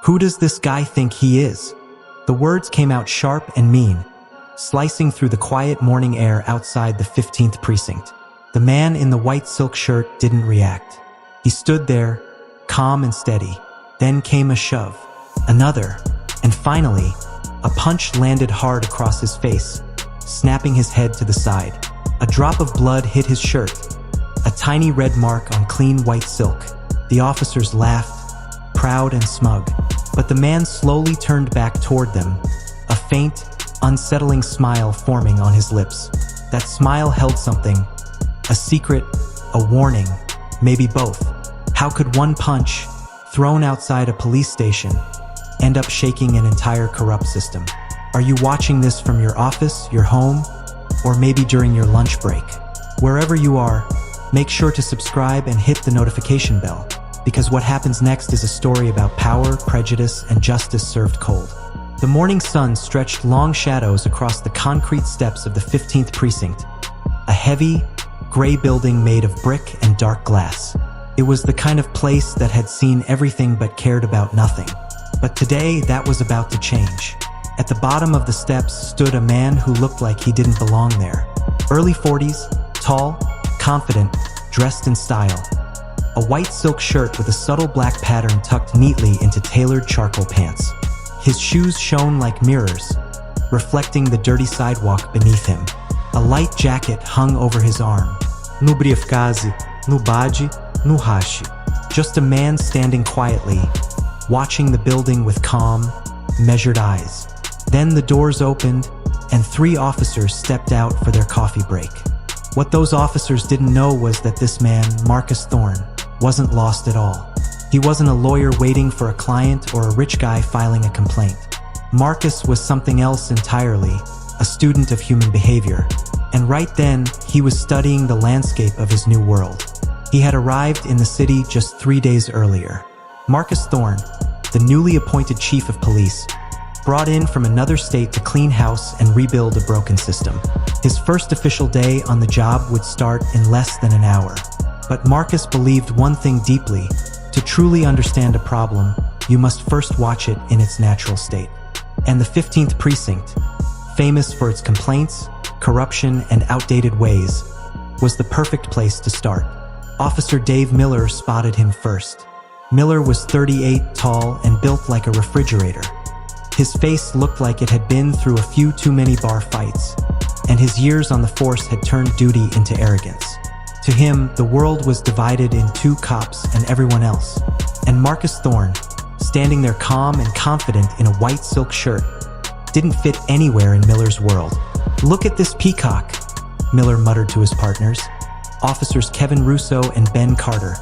Who does this guy think he is? The words came out sharp and mean, slicing through the quiet morning air outside the 15th precinct. The man in the white silk shirt didn't react. He stood there, calm and steady. Then came a shove, another, and finally, a punch landed hard across his face, snapping his head to the side. A drop of blood hit his shirt, a tiny red mark on clean white silk. The officers laughed, proud and smug, but the man slowly turned back toward them, a faint, unsettling smile forming on his lips. That smile held something, a secret, a warning, maybe both. How could one punch, thrown outside a police station, end up shaking an entire corrupt system? Are you watching this from your office, your home, or maybe during your lunch break? Wherever you are, make sure to subscribe and hit the notification bell, because what happens next is a story about power, prejudice, and justice served cold. The morning sun stretched long shadows across the concrete steps of the 15th precinct, a heavy, gray building made of brick and dark glass. It was the kind of place that had seen everything but cared about nothing. But today, that was about to change. At the bottom of the steps stood a man who looked like he didn't belong there. Early 40s, tall, confident, dressed in style. A white silk shirt with a subtle black pattern tucked neatly into tailored charcoal pants. His shoes shone like mirrors, reflecting the dirty sidewalk beneath him. A light jacket hung over his arm. No briefcase, no badge, no hashi. Just a man standing quietly, watching the building with calm, measured eyes. Then the doors opened, and 3 officers stepped out for their coffee break. What those officers didn't know was that this man, Marcus Thorne, wasn't lost at all. He wasn't a lawyer waiting for a client or a rich guy filing a complaint. Marcus was something else entirely, a student of human behavior. And right then, he was studying the landscape of his new world. He had arrived in the city just 3 days earlier. Marcus Thorne, the newly appointed chief of police, brought in from another state to clean house and rebuild a broken system. His first official day on the job would start in less than an hour. But Marcus believed one thing deeply: to truly understand a problem, you must first watch it in its natural state. And the 15th precinct, famous for its complaints, corruption, and outdated ways, was the perfect place to start. Officer Dave Miller spotted him first. Miller was 38, tall, and built like a refrigerator. His face looked like it had been through a few too many bar fights, and his years on the force had turned duty into arrogance. To him, the world was divided in 2 cops and everyone else. And Marcus Thorne, standing there calm and confident in a white silk shirt, didn't fit anywhere in Miller's world. "Look at this peacock," Miller muttered to his partners, Officers Kevin Russo and Ben Carter.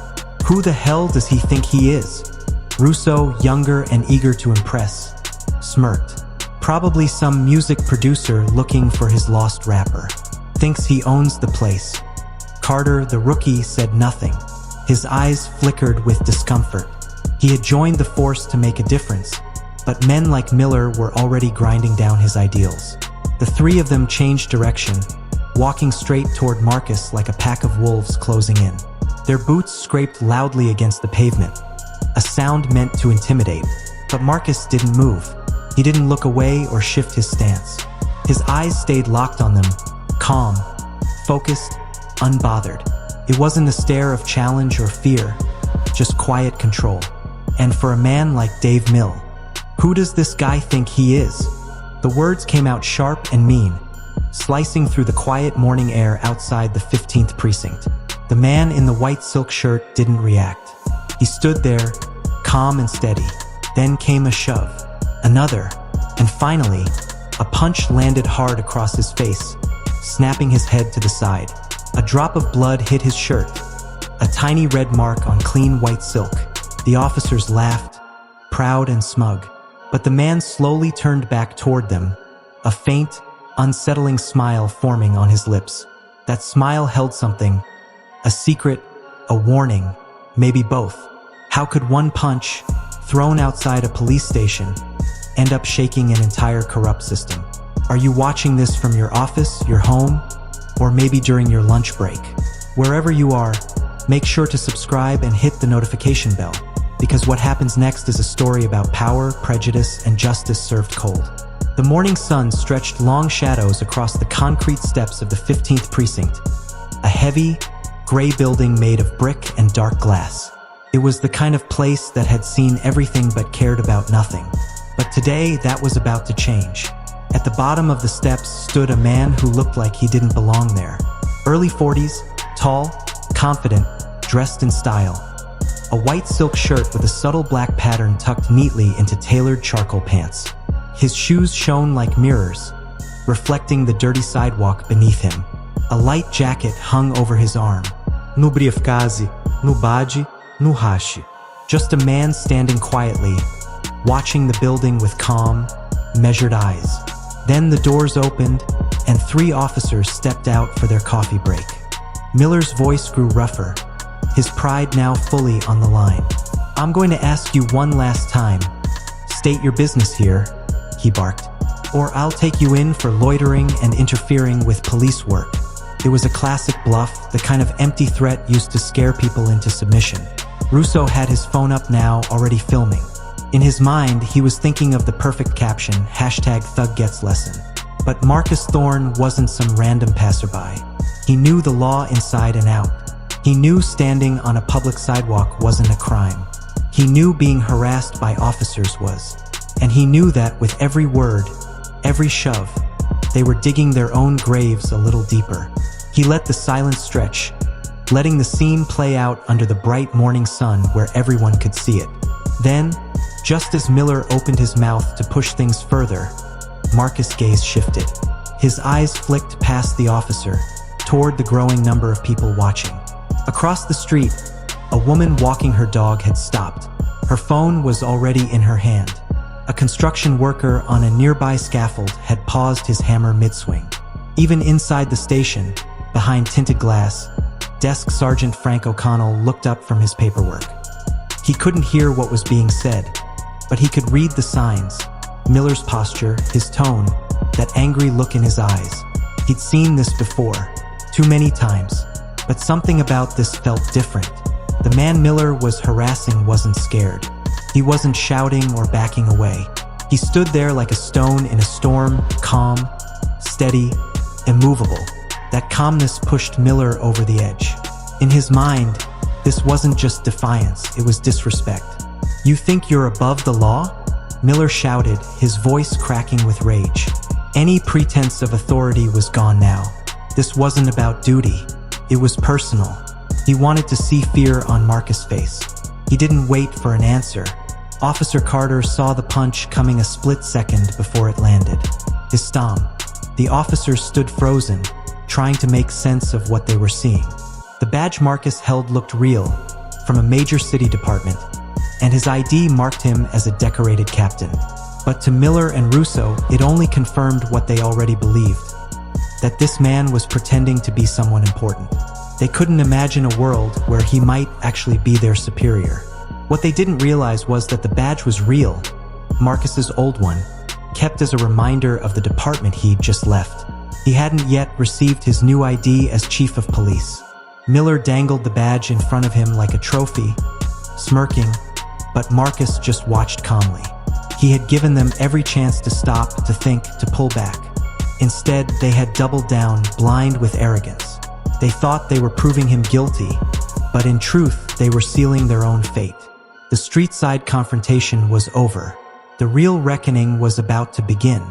"Who the hell does he think he is?" Russo, younger and eager to impress, smirked. "Probably some music producer looking for his lost rapper. Thinks he owns the place." Carter, the rookie, said nothing. His eyes flickered with discomfort. He had joined the force to make a difference, but men like Miller were already grinding down his ideals. The 3 of them changed direction, walking straight toward Marcus like a pack of wolves closing in. Their boots scraped loudly against the pavement, a sound meant to intimidate. But Marcus didn't move. He didn't look away or shift his stance. His eyes stayed locked on them, calm, focused, unbothered. It wasn't a stare of challenge or fear, just quiet control. And for a man like Dave Mill, who does this guy think he is? The words came out sharp and mean, slicing through the quiet morning air outside the 15th precinct. The man in the white silk shirt didn't react. He stood there, calm and steady. Then came a shove, another, and finally, a punch landed hard across his face, snapping his head to the side. A drop of blood hit his shirt, a tiny red mark on clean white silk. The officers laughed, proud and smug, but the man slowly turned back toward them, a faint, unsettling smile forming on his lips. That smile held something, a secret, a warning, maybe both. How could one punch, thrown outside a police station, end up shaking an entire corrupt system? Are you watching this from your office, your home, or maybe during your lunch break? Wherever you are, make sure to subscribe and hit the notification bell, because what happens next is a story about power, prejudice, and justice served cold. The morning sun stretched long shadows across the concrete steps of the 15th precinct, a heavy, gray building made of brick and dark glass. It was the kind of place that had seen everything but cared about nothing. But today, that was about to change. At the bottom of the steps stood a man who looked like he didn't belong there. Early 40s, tall, confident, dressed in style. A white silk shirt with a subtle black pattern tucked neatly into tailored charcoal pants. His shoes shone like mirrors, reflecting the dirty sidewalk beneath him. A light jacket hung over his arm. No briefcase, no badge, no hashi. Just a man standing quietly, watching the building with calm, measured eyes. Then the doors opened, and 3 officers stepped out for their coffee break. Miller's voice grew rougher, his pride now fully on the line. "I'm going to ask you one last time. State your business here," he barked, "or I'll take you in for loitering and interfering with police work." It was a classic bluff, the kind of empty threat used to scare people into submission. Russo had his phone up now, already filming. In his mind, he was thinking of the perfect caption, #ThugGetsLesson. But Marcus Thorne wasn't some random passerby. He knew the law inside and out. He knew standing on a public sidewalk wasn't a crime. He knew being harassed by officers was. And he knew that with every word, every shove, they were digging their own graves a little deeper. He let the silence stretch, letting the scene play out under the bright morning sun where everyone could see it. Then, just as Miller opened his mouth to push things further, Marcus' gaze shifted. His eyes flicked past the officer, toward the growing number of people watching. Across the street, a woman walking her dog had stopped. Her phone was already in her hand. A construction worker on a nearby scaffold had paused his hammer mid-swing. Even inside the station, behind tinted glass, Desk Sergeant Frank O'Connell looked up from his paperwork. He couldn't hear what was being said, but he could read the signs. Miller's posture, his tone, that angry look in his eyes. He'd seen this before, too many times, but something about this felt different. The man Miller was harassing wasn't scared. He wasn't shouting or backing away. He stood there like a stone in a storm, calm, steady, immovable. That calmness pushed Miller over the edge. In his mind, this wasn't just defiance, it was disrespect. "You think you're above the law?" Miller shouted, his voice cracking with rage. Any pretense of authority was gone now. This wasn't about duty. It was personal. He wanted to see fear on Marcus' face. He didn't wait for an answer. Officer Carter saw the punch coming a split second before it landed. His stomp. The officers stood frozen, trying to make sense of what they were seeing. The badge Marcus held looked real, from a major city department, and his ID marked him as a decorated captain. But to Miller and Russo, it only confirmed what they already believed, that this man was pretending to be someone important. They couldn't imagine a world where he might actually be their superior. What they didn't realize was that the badge was real, Marcus's old one, kept as a reminder of the department he'd just left. He hadn't yet received his new ID as chief of police. Miller dangled the badge in front of him like a trophy, smirking, but Marcus just watched calmly. He had given them every chance to stop, to think, to pull back. Instead, they had doubled down, blind with arrogance. They thought they were proving him guilty, but in truth, they were sealing their own fate. The street-side confrontation was over. The real reckoning was about to begin.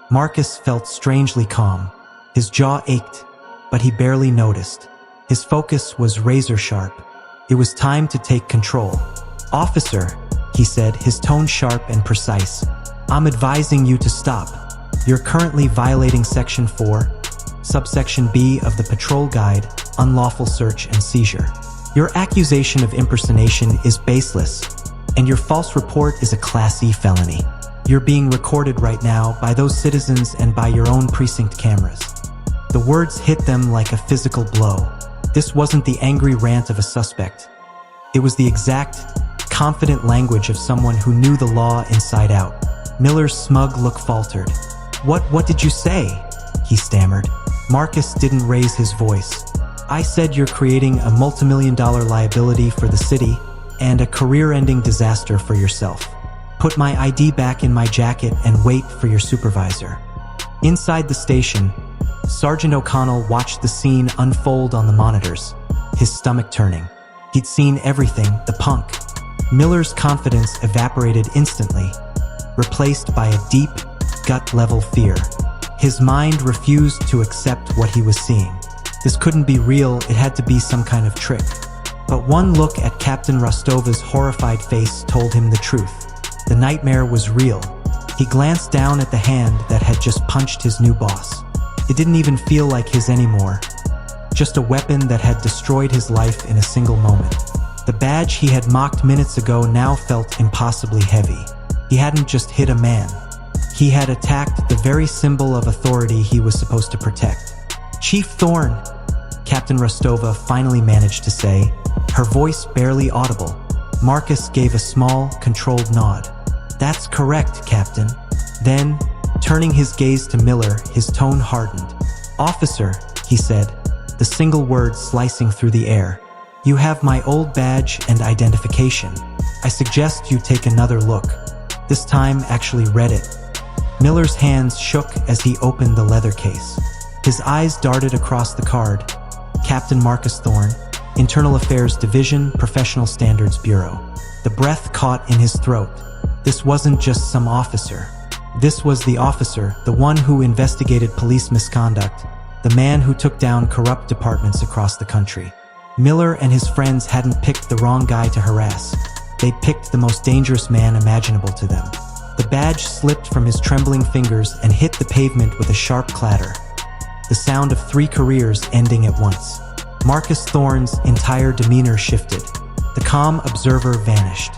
Marcus felt strangely calm. His jaw ached, but he barely noticed. His focus was razor-sharp. It was time to take control. "Officer," he said, his tone sharp and precise, "I'm advising you to stop. You're currently violating Section 4, Subsection B of the Patrol Guide, Unlawful Search and Seizure. Your accusation of impersonation is baseless, and your false report is a Class E felony. You're being recorded right now by those citizens and by your own precinct cameras." The words hit them like a physical blow. This wasn't the angry rant of a suspect. It was the exact, confident language of someone who knew the law inside out. Miller's smug look faltered. What did you say?" he stammered. Marcus didn't raise his voice. "I said you're creating a multimillion-dollar liability for the city, and a career-ending disaster for yourself. Put my ID back in my jacket and wait for your supervisor." Inside the station, Sergeant O'Connell watched the scene unfold on the monitors, his stomach turning. He'd seen everything, the punk. Miller's confidence evaporated instantly, replaced by a deep, gut-level fear. His mind refused to accept what he was seeing. This couldn't be real, it had to be some kind of trick. But one look at Captain Rostova's horrified face told him the truth. The nightmare was real. He glanced down at the hand that had just punched his new boss. It didn't even feel like his anymore, just a weapon that had destroyed his life in a single moment. The badge he had mocked minutes ago now felt impossibly heavy. He hadn't just hit a man. He had attacked the very symbol of authority he was supposed to protect. "Chief Thorne," Captain Rostova finally managed to say, her voice barely audible. Marcus gave a small, controlled nod. "That's correct, Captain." Then, turning his gaze to Miller, his tone hardened. "Officer," he said, the single word slicing through the air, "you have my old badge and identification. I suggest you take another look." This time actually read it. Miller's hands shook as he opened the leather case. His eyes darted across the card. "Captain Marcus Thorne, Internal Affairs Division, Professional Standards Bureau." The breath caught in his throat. This wasn't just some officer. This was the officer, the one who investigated police misconduct, the man who took down corrupt departments across the country. Miller and his friends hadn't picked the wrong guy to harass. They'd picked the most dangerous man imaginable to them. The badge slipped from his trembling fingers and hit the pavement with a sharp clatter. The sound of 3 careers ending at once. Marcus Thorne's entire demeanor shifted. The calm observer vanished.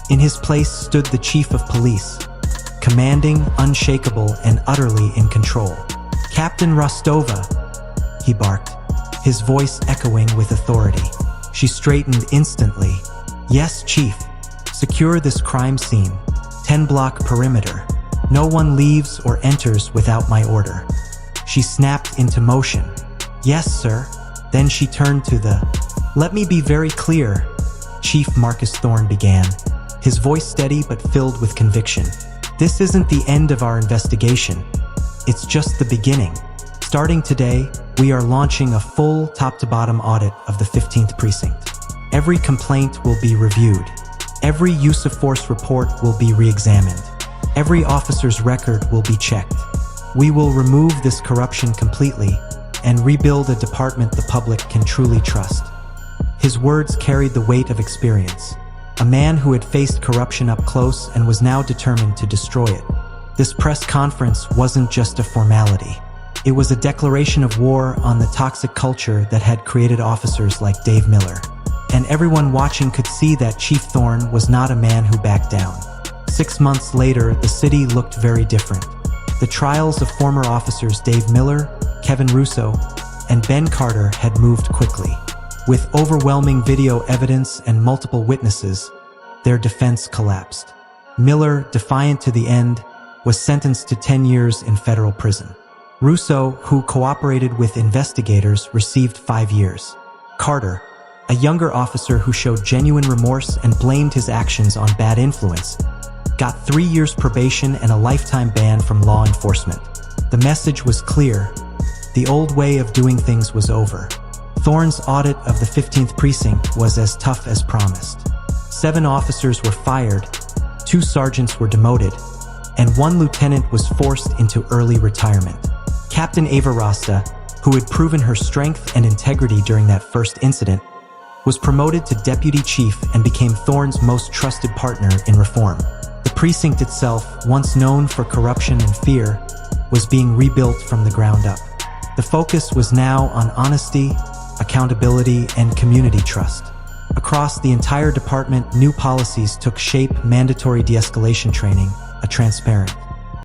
In his place stood the chief of police, commanding, unshakable, and utterly in control. "Captain Rostova," he barked, his voice echoing with authority. She straightened instantly. "Yes, Chief. Secure this crime scene. 10-block perimeter. No one leaves or enters without my order." She snapped into motion. "Yes, sir." Then she turned to the, "Let me be very clear," Chief Marcus Thorne began, his voice steady but filled with conviction. "This isn't the end of our investigation. It's just the beginning. Starting today, we are launching a full top-to-bottom audit of the 15th Precinct. Every complaint will be reviewed. Every use of force report will be re-examined. Every officer's record will be checked. We will remove this corruption completely and rebuild a department the public can truly trust." His words carried the weight of experience. A man who had faced corruption up close and was now determined to destroy it. This press conference wasn't just a formality. It was a declaration of war on the toxic culture that had created officers like Dave Miller. And everyone watching could see that Chief Thorne was not a man who backed down. 6 months later, the city looked very different. The trials of former officers Dave Miller, Kevin Russo, and Ben Carter had moved quickly. With overwhelming video evidence and multiple witnesses, their defense collapsed. Miller, defiant to the end, was sentenced to 10 years in federal prison. Russo, who cooperated with investigators, received 5 years. Carter, a younger officer who showed genuine remorse and blamed his actions on bad influence, got 3 years probation and a lifetime ban from law enforcement. The message was clear. The old way of doing things was over. Thorne's audit of the 15th Precinct was as tough as promised. 7 officers were fired, 2 sergeants were demoted, and 1 lieutenant was forced into early retirement. Captain Ava Rasta, who had proven her strength and integrity during that first incident, was promoted to deputy chief and became Thorne's most trusted partner in reform. The precinct itself, once known for corruption and fear, was being rebuilt from the ground up. The focus was now on honesty, accountability, and community trust. Across the entire department, new policies took shape: mandatory de-escalation training, a transparent